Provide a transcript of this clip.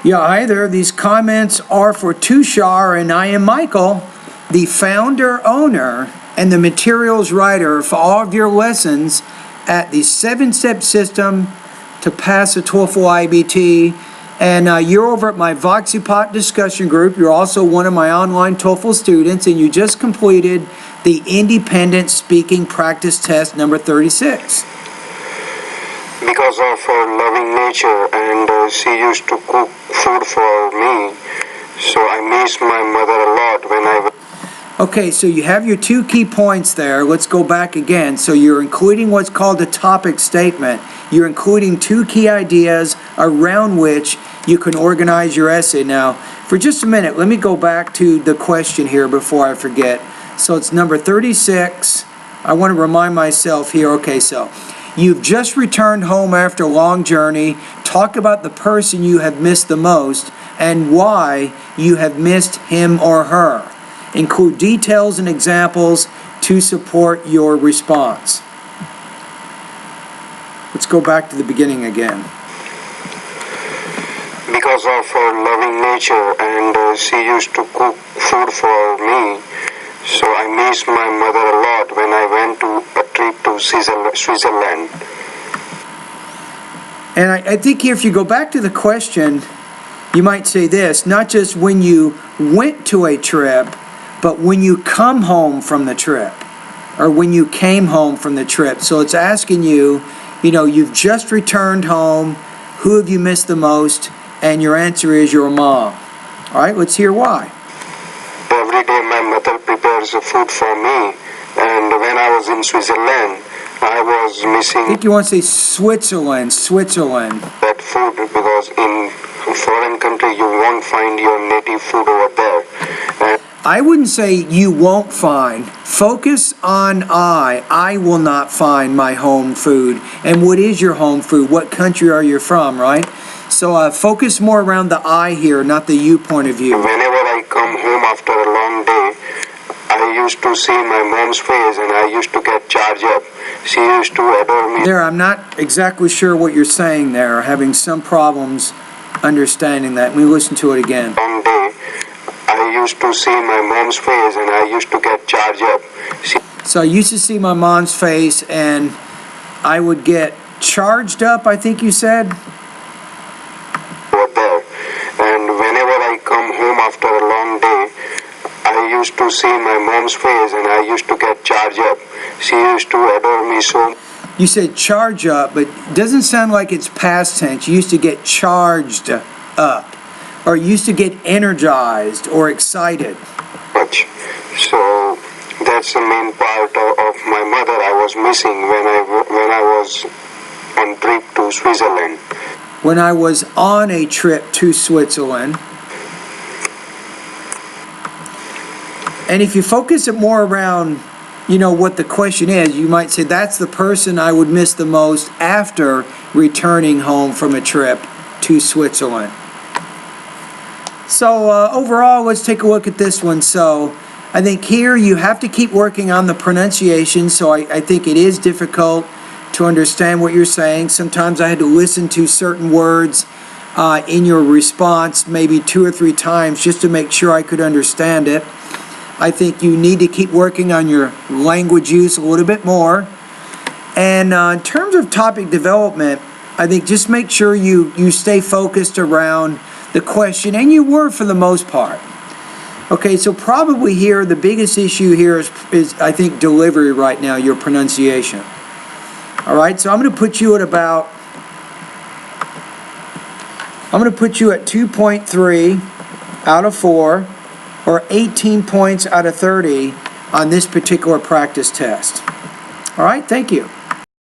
Yeah, hi there. These comments are for Tushar, and I am Michael, the founder, owner, and the materials writer for all of your lessons at the 7-step system to pass a TOEFL IBT. And you're over at my VoxyPot discussion group. You're also one of my online TOEFL students, and you just completed the independent speaking practice test number 36. Because of her loving nature, and she used to cook food for me, so I miss my mother a lot when I... Okay, so you have your 2 key points there. Let's go back again. So you're including what's called a topic statement. You're including 2 key ideas around which you can organize your essay. Now, for just a minute, let me go back to the question here before I forget. So it's number 36. I want to remind myself here. Okay, so you've just returned home after a long journey. Talk about the person you have missed the most and why you have missed him or her. Include details and examples to support your response. Let's go back to the beginning again. Because of her loving nature, and she used to cook food for me, so I miss my mother a lot when I went to a trip to Switzerland. And I think here, if you go back to the question, you might say this: not just when you went to a trip, but when you come home from the trip, or when you came home from the trip. So it's asking you, you've just returned home, who have you missed the most? And your answer is your mom. All right, let's hear why. Every day my mother prepares food for me, and when I was in Switzerland, I was missing... I think you want to say Switzerland. ...that food, because in a foreign country you won't find your native food over there. And I wouldn't say you won't find. Focus on I. I will not find my home food. And what is your home food? What country are you from, right? So focus more around the I here, not the you point of view. Whenever I come home after a long day, I used to see my mom's face and I used to get charged up. She used to adore me. There, I'm not exactly sure what you're saying there. Having some problems understanding that. Let me listen to it again. Long day, I used to see my mom's face and I used to get charged up. So I used to see my mom's face and I would get charged up, I think you said? There. And whenever I come home after a long day, I used to see my mom's face and I used to get charged up. She used to adore me so. You said charge up, but it doesn't sound like it's past tense. You used to get charged up, or used to get energized or excited. Much. So that's the main part of my mother I was missing when I was on trip to Switzerland. When I was on a trip to Switzerland. And if you focus it more around, what the question is, you might say that's the person I would miss the most after returning home from a trip to Switzerland. So overall, let's take a look at this one. So I think here you have to keep working on the pronunciation. So I think it is difficult to understand what you're saying. Sometimes I had to listen to certain words in your response maybe 2 or 3 times just to make sure I could understand it. I think you need to keep working on your language use a little bit more. And in terms of topic development, I think just make sure you stay focused around the question, and you were for the most part. Okay, so probably here the biggest issue here is I think delivery right now, your pronunciation. All right, so I'm going to put you at 2.3 out of 4, or 18 points out of 30 on this particular practice test. All right, thank you.